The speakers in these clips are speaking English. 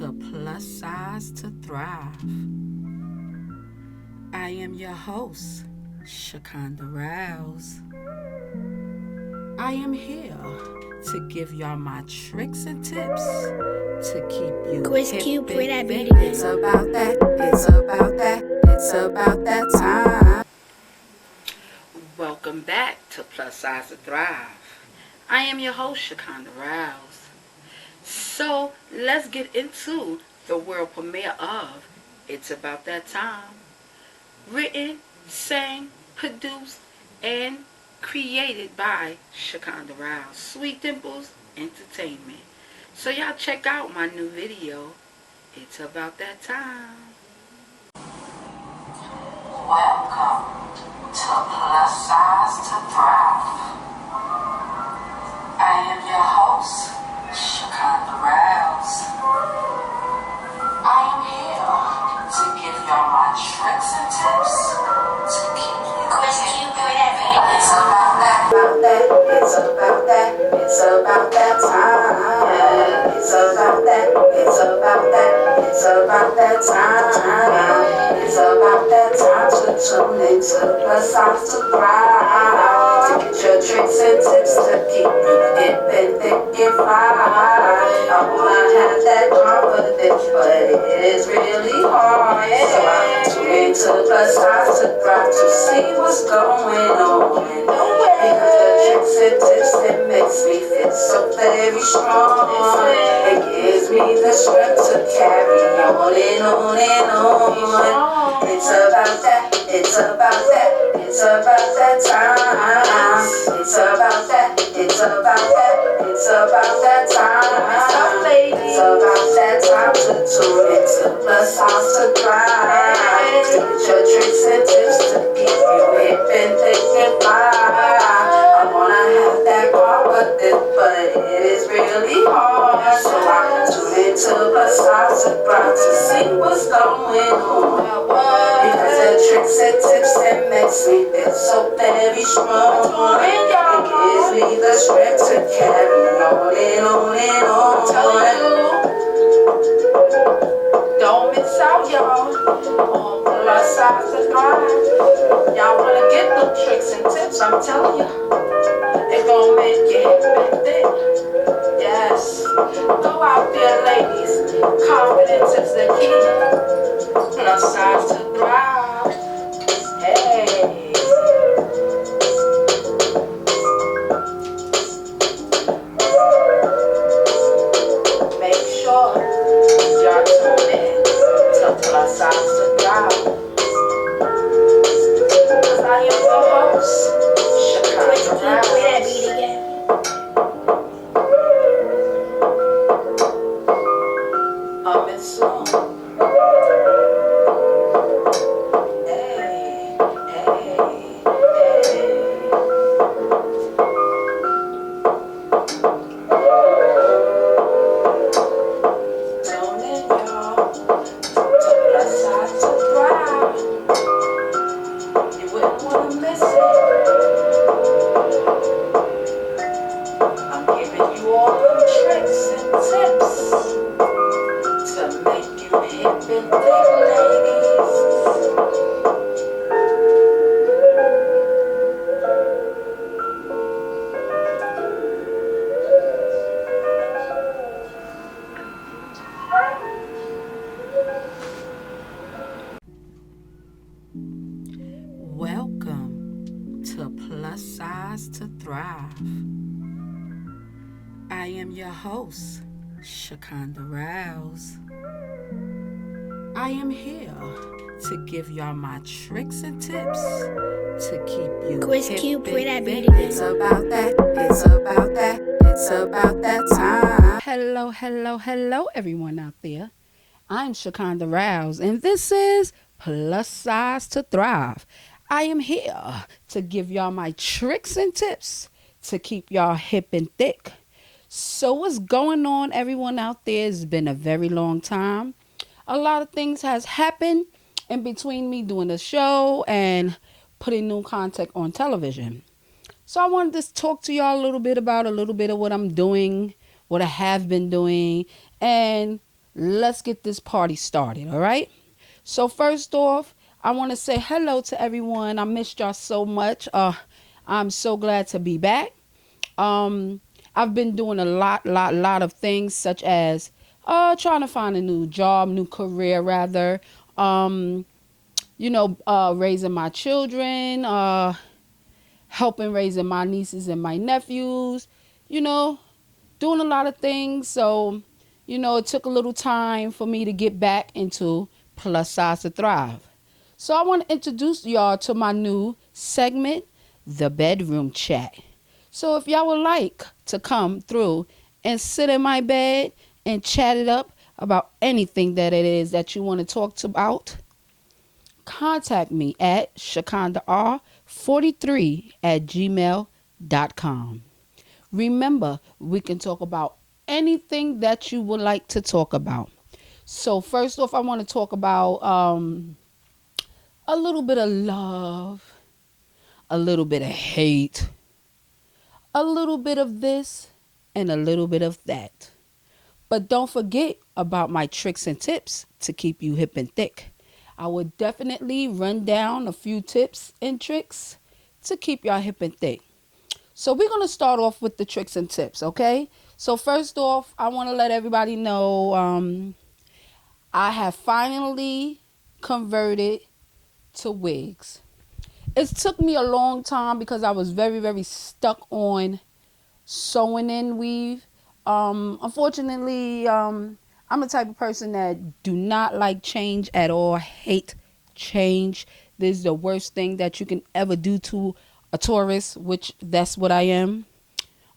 to Plus Size to Thrive. I am your host, Shakonda Rouse. I am here to give y'all my tricks and tips to keep you hip and fit. It's about that, it's about that, it's about that time. Welcome back to Plus Size to Thrive. I am your host, Shakonda Rouse. So let's get into the world premiere of It's About That Time. Written, sang, produced, and created by Shakonda Rouse, Sweet Dimples Entertainment. So y'all check out my new video, It's About That Time. Welcome to Plus Size to Thrive. I am your host, Shakonda Rouse. I am here to give y'all my tricks and tips to keep you It's about that, it's about that, it's about that time. It's about that, it's about that, it's about that time. It's about that time to tune into Plus Size to Thrive. To get your tricks and tips to keep you hip and thick and fly. I wanna have that confidence, but it is really hard. So I tune into Plus Size to Thrive to see what's going on. Because the tricks and tips, it makes me feel so very strong. It gives me the strength to carry on and on and on. It's about that, it's about that, it's about that time. It's about that, it's about that, it's about that time. It's about that time to tune into Plus Size to Thrive. To get your tricks and tips to keep you hip and thick and fly. I wanna have that confidence, but it is really hard. So I tune into Plus Size to Thrive to see what's going on. Because the tricks and tips that makes me feel so very strong. It gives me the strength to carry on and on and on. Don't miss out, y'all, on Plus Size to Thrive. Y'all wanna get the tricks and tips, I'm telling you. They gon' make you hip and thick. Yes. Go out there, ladies. Confidence is the key. Plus Size to Thrive. Hey. Make sure y'all tune in to Plus Size to Thrive. Cause I am your host, Shakonda Rouse. Coming soon. Hey, hey, hey. Tune in, y'all, to Plus Size to Thrive. You wouldn't want to miss it. I'm giving you all the tricks and tips to make you hip and thick, ladies. Welcome to Plus Size to Thrive. I am your host, Shakonda Rouse. I am here to give y'all my tricks and tips to keep you hip and fit. It's about that, it's about that, it's about that time. Hello, hello, hello, everyone out there. I'm Shakonda Rouse, and this is Plus Size to Thrive. I am here to give y'all my tricks and tips to keep y'all hip and thick. So what's going on, everyone out there? It's been a very long time. A lot of things has happened in between me doing the show and putting new content on television. So I wanted to talk to y'all a little bit about a little bit of what I'm doing, what I have been doing, and let's get this party started, all right? So first off, I want to say hello to everyone. I missed y'all so much. I'm so glad to be back. Um, I've been doing a lot of things, such as trying to find a new job, new career rather. Um, raising my children, helping raising my nieces and my nephews. You know, doing a lot of things. So, it took a little time for me to get back into plus size to thrive. So I want to introduce y'all to my new segment, the bedroom chat. So if y'all would like to come through and sit in my bed and chat it up about anything that it is that you want to talk about, contact me at shakandar43 at gmail.com. Remember, we can talk about anything that you would like to talk about. So first off, I want to talk about a little bit of love, a little bit of hate, a little bit of this, and a little bit of that. But don't forget about my tricks and tips to keep you hip and thick. I will definitely run down a few tips and tricks to keep y'all hip and thick. So we're going to start off with the tricks and tips, okay? So first off, I want to let everybody know I have finally converted to wigs. It took me a long time because I was very stuck on sewing in weave. Unfortunately, I'm the type of person that do not like change at all, hate change. This is the worst thing that you can ever do to a tourist, which that's what I am.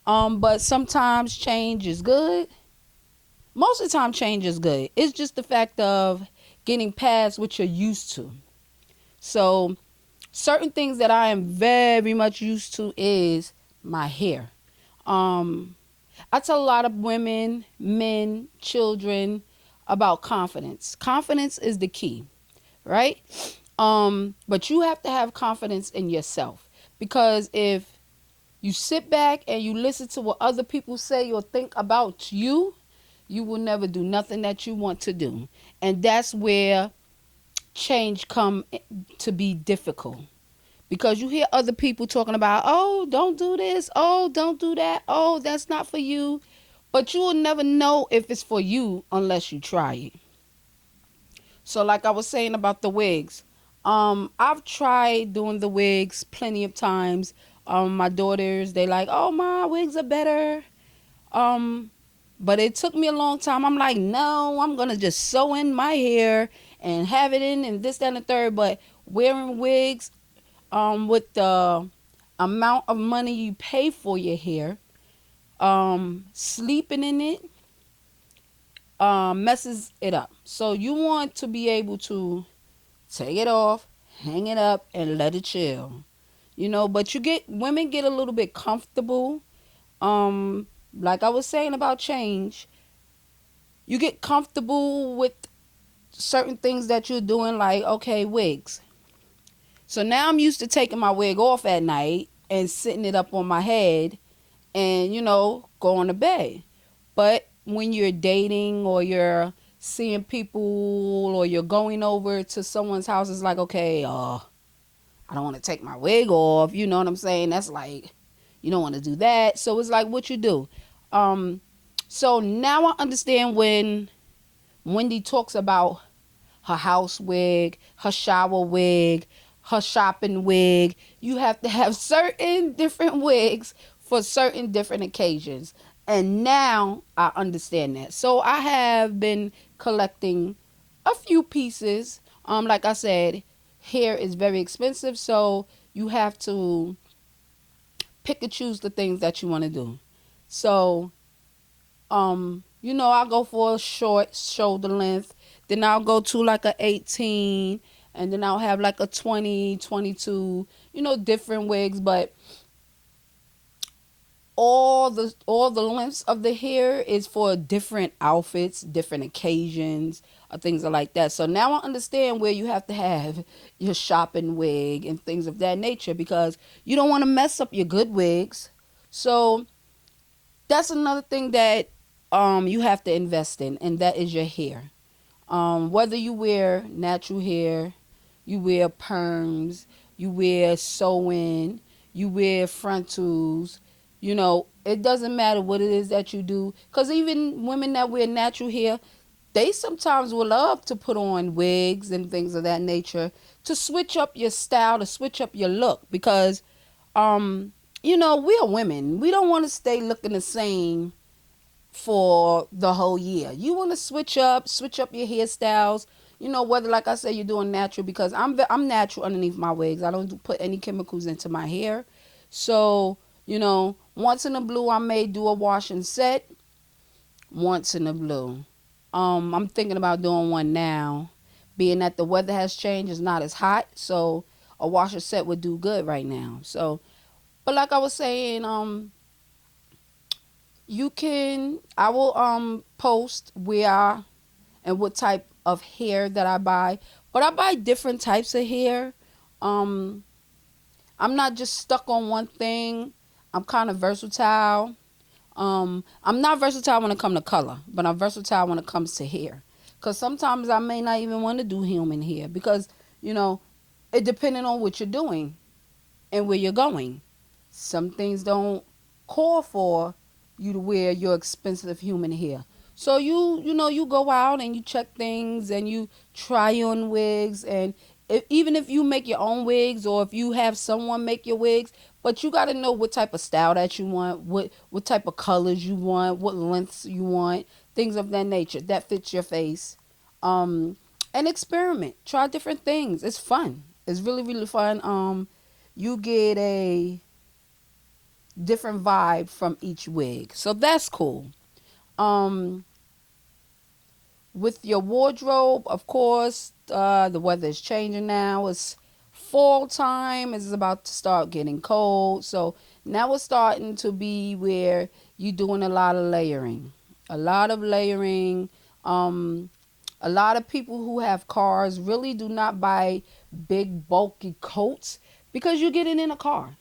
But sometimes change is good. Most of the time, change is good. It's just the fact of getting past what you're used to. So, certain things that I am very much used to is my hair. Um, I tell a lot of women, men, children about confidence. Confidence is the key, right? But you have to have confidence in yourself because if you sit back and you listen to what other people say or think about you, you will never do nothing that you want to do. And that's where change come to be difficult. Because you hear other people talking about, oh, don't do this, oh, don't do that, oh, that's not for you. But you will never know if it's for you unless you try it. So like I was saying about the wigs, I've tried doing the wigs plenty of times. My daughters, they like, oh, my wigs are better. Um, but it took me a long time. I'm like, no, I'm gonna just sew in my hair and have it in and this, that, and the third. But wearing wigs, with the amount of money you pay for your hair, sleeping in it, messes it up. So you want to be able to take it off, hang it up, and let it chill. But women get a little bit comfortable. Like I was saying about change, you get comfortable with certain things that you're doing, like, okay, wigs. So now I'm used to taking my wig off at night and sitting it up on my head and, going to bed. But when you're dating or you're seeing people or you're going over to someone's house, it's like, okay, I don't want to take my wig off. You know what I'm saying? That's like, you don't want to do that. So it's like what you do. Um, so now I understand when Wendy talks about her house wig, her shower wig, her shopping wig. You have to have certain different wigs for certain different occasions. And now I understand that. So I have been collecting a few pieces. Like I said, hair is very expensive, so you have to pick and choose the things that you want to do. So I'll go for a short shoulder length. Then I'll go to like a 18. And then I'll have like a 20, 22, different wigs. But all the lengths of the hair is for different outfits, different occasions, or things like that. So now I understand where you have to have your shopping wig and things of that nature because you don't want to mess up your good wigs. So that's another thing that you have to invest in, and that is your hair. Whether you wear natural hair, you wear perms, you wear sew-in, you wear frontals, it doesn't matter what it is that you do. Because even women that wear natural hair, they sometimes will love to put on wigs and things of that nature to switch up your style, to switch up your look. Because, um, we are women. We don't want to stay looking the same for the whole year. You want to switch up your hairstyles. Whether, like I said, you're doing natural, because I'm natural underneath my wigs. I don't put any chemicals into my hair. So, once in a blue, I may do a wash and set. Once in a blue. I'm thinking about doing one now, being that the weather has changed. It's not as hot, so a wash and set would do good right now. So, but like I was saying, I will post where and what type of hair that I buy. But I buy different types of hair. Um I'm not just stuck on one thing. I'm kind of versatile. I'm not versatile when it comes to color, but I'm versatile when it comes to hair. Cause sometimes I may not even want to do human hair, because you know it depending on what you're doing and where you're going. Some things don't call for you to wear your expensive human hair. So you go out and you check things and you try on wigs, and even if you make your own wigs, or if you have someone make your wigs, but you got to know what type of style that you want, what type of colors you want, what lengths you want, things of that nature that fits your face. Um and experiment, try different things. It's fun. It's really really fun. You get a different vibe from each wig. So that's cool. Um, with your wardrobe, of course, the weather is changing now. It's fall time. It's about to start getting cold. So now it's starting to be where you're doing a lot of layering. A lot of layering. Um, a lot of people who have cars really do not buy big, bulky coats, because you're getting in a car.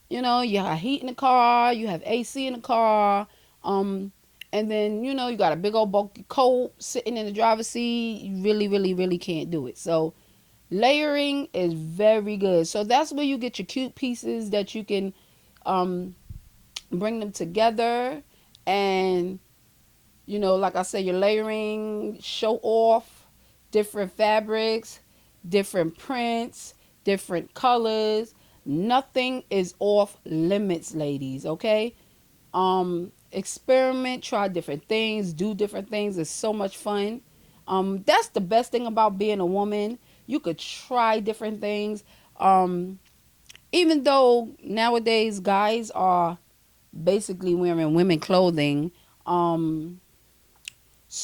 You have heat in the car, you have AC in the car, um, and then you got a big old bulky coat sitting in the driver's seat. You really, really, really can't do it. So layering is very good. So that's where you get your cute pieces that you can um, bring them together, and like I said, your layering show off different fabrics, different prints, different colors. Nothing is off limits, ladies, okay? Experiment, try different things, do different things. It's so much fun. That's the best thing about being a woman. You could try different things. Um, Even though nowadays guys are basically wearing women clothing, um,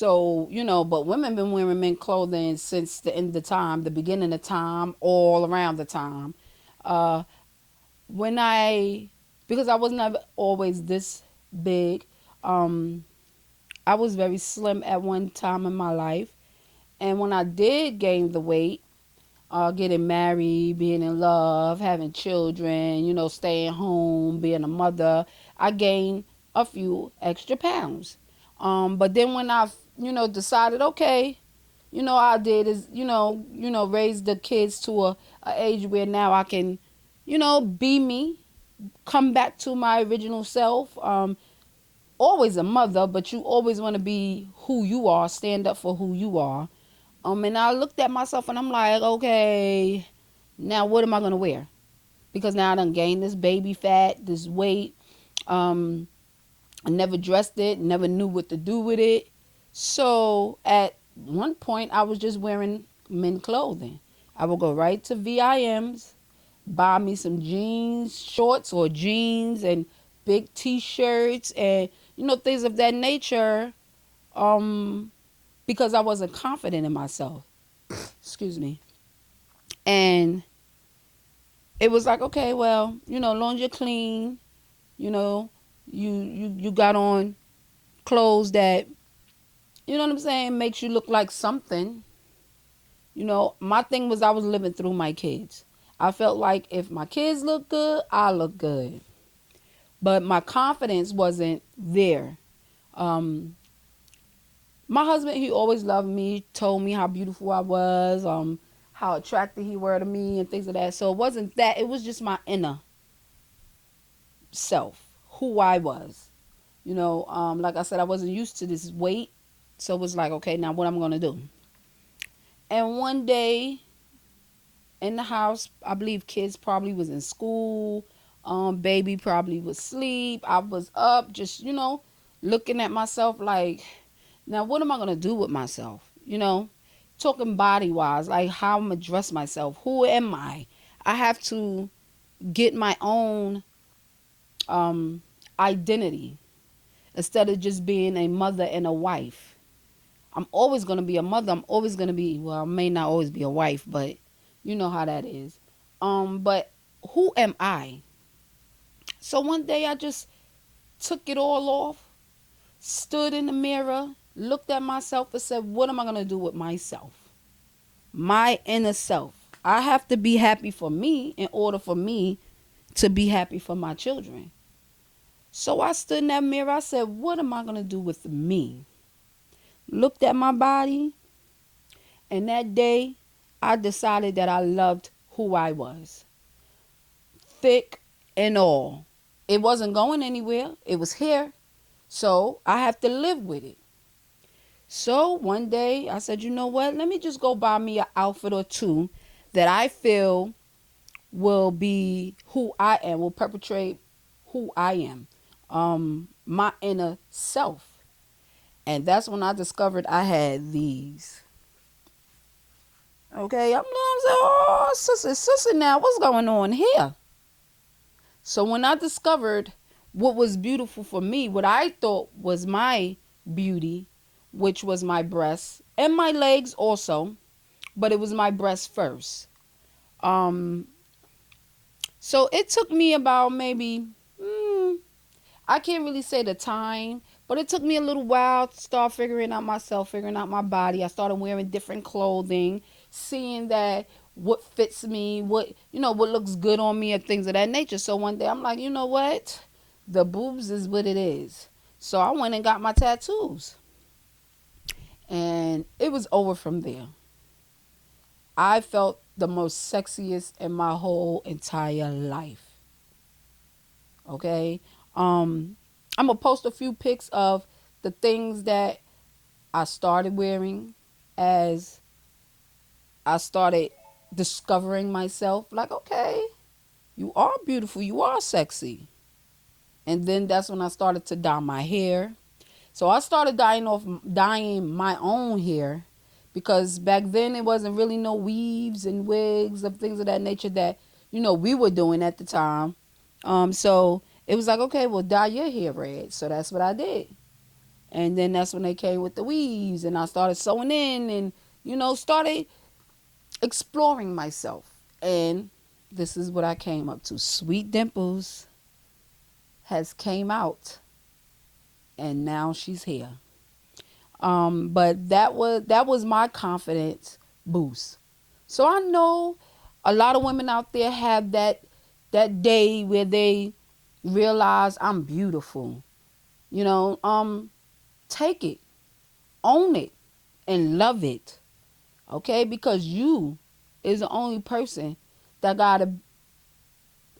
but women been wearing men clothing since the end of time, the beginning of time, all around the time. Uh, when because I was never always this big, um, I was very slim at one time in my life. And when I did gain the weight, getting married, being in love, having children, staying home, being a mother, I gained a few extra pounds. But then when I, decided, okay, I did is, raise the kids to a age where now I can, be me, come back to my original self. Always a mother, but you always want to be who you are, stand up for who you are. And I looked at myself and I'm like, okay, now what am I gonna wear? Because now I done gained this baby fat, this weight. Um, I never dressed it, never knew what to do with it. So at one point, I was just wearing men clothing. I would go right to VIMs, buy me some jeans, shorts or jeans, and big T-shirts, and things of that nature. Um, because I wasn't confident in myself. Excuse me. And it was like, okay, well, long as you're clean, you know, you got on clothes that, what I'm saying, makes you look like something. My thing was I was living through my kids. I felt like if my kids look good, I look good. But my confidence wasn't there. Um, my husband, he always loved me, told me how beautiful I was, how attracted he were to me and things of that. So it wasn't that, it was just my inner self, who I was. Like I said, I wasn't used to this weight. So it was like, okay, now what I'm gonna do? And one day in the house, I believe kids probably was in school, baby probably was asleep. I was up, just looking at myself like, now what am I gonna do with myself? Talking body wise, like how I'm gonna dress myself. Who am I? I have to get my own um, identity instead of just being a mother and a wife. I'm always gonna be a mother. I'm always gonna be, well, I may not always be a wife, but you know how that is. But who am I? So one day I just took it all off, stood in the mirror, looked at myself and said, what am I gonna do with myself? My inner self. I have to be happy for me in order for me to be happy for my children. So I stood in that mirror. I said, what am I going to do with me? Looked at my body. And that day, I decided that I loved who I was. Thick and all. It wasn't going anywhere. It was here. So I have to live with it. So one day, I said, you know what? Let me just go buy me an outfit or two that I feel will be who I am, will perpetrate who I am, my inner self. And that's when I discovered I had these. Okay, I'm saying, oh, sister, now what's going on here? So when I discovered what was beautiful for me, what I thought was my beauty, which was my breasts and my legs also, but it was my breasts first. Um, so it took me about maybe I can't really say the time, but it took me a little while to start figuring out myself, figuring out my body. I started wearing different clothing, seeing that what fits me, what looks good on me and things of that nature. So one day I'm like, you know what? The boobs is what it is. So I went and got my tattoos. And it was over from there. I felt the most sexiest in my whole entire life. Okay? I'm gonna post a few pics of the things that I started wearing as I started discovering myself. Like, okay, you are beautiful, you are sexy. And then that's when I started to dye my hair. So I started dyeing my own hair because back then it wasn't really no weaves and wigs of things of that nature that we were doing at the time. So it was like, okay, well, dye your hair red. So that's what I did. And then that's when they came with the weaves, and I started sewing in and, started exploring myself. And this is what I came up to. Sweet Dimples has came out, and now she's here. But that was my confidence boost. So I know a lot of women out there have that day where they realize I'm beautiful. Take it, own it, and love it. Okay? Because you is the only person that gotta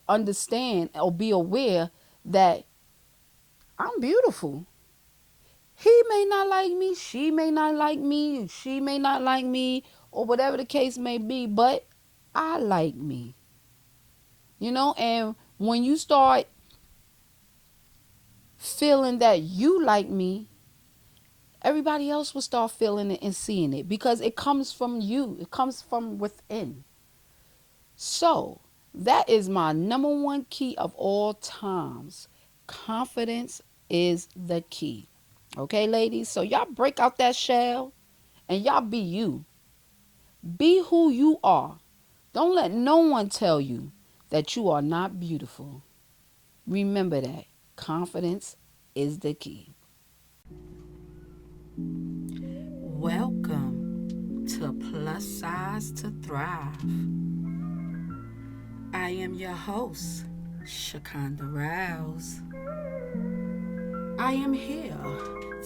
understand or be aware that I'm beautiful. He may not like me, she may not like me, she may not like me, or whatever the case may be, but I like me. And when you start feeling that you like me, everybody else will start feeling it and seeing it because it comes from you. It comes from within. So that is my number one key of all times. Confidence is the key. Okay, ladies? So y'all break out that shell and y'all be you. Be who you are. Don't let no one tell you that you are not beautiful. Remember that. Confidence is the key. Welcome to Plus Size to Thrive. I am your host, Shakonda Rouse. I am here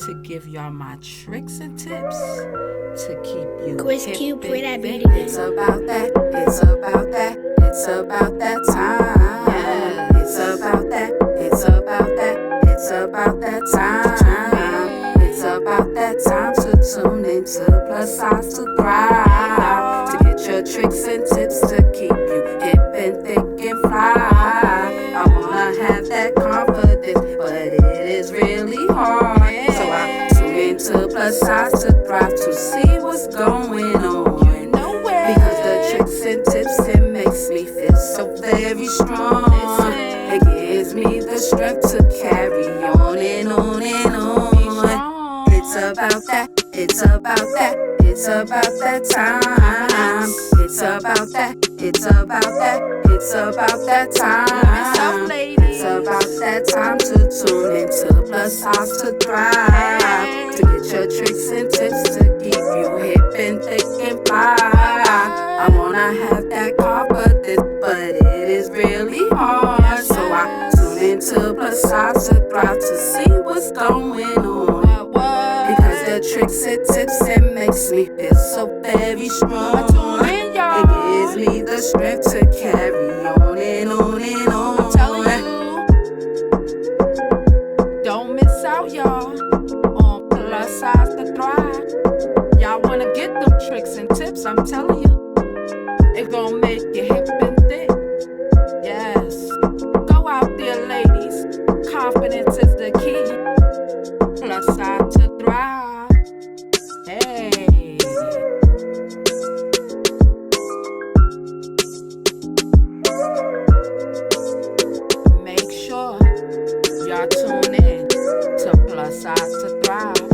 to give y'all my tricks and tips to keep you hip and fit. It's about that, it's about that, it's about that time. Yeah. It's about that, it's about that, it's about that time. It's about that time to tune into Plus Size to Thrive, to get your tricks and tips to keep you hip and thick and fly. I wanna have that confidence, but it is really hard. So I tune into Plus Size to Thrive to see what's going on. Because the tricks and tips, it makes me feel so very strong. It gives me the strength to carry on and on and on. It's about that, it's about that, it's about that time. It's about that, it's about that, it's about that time. It's about that time to tune into Plus Size to Thrive, to get your tricks and tips to keep you hip and thick and fly. I wanna have that confidence, but it is really hard. So I tune into Plus Size to Thrive to see what's going on. Because the tricks and tips, it makes me feel so very strong. It gives me the strength to carry on and on and on. I'm telling you, don't miss out, y'all, on Plus Size to Thrive. Y'all wanna get them tricks and tips, I'm telling you, it gon' make you hip and thick. Yes, go out there, ladies. Confidence is the key. Plus Size to Thrive. Hey. Make sure y'all tune in to Plus Size to Thrive.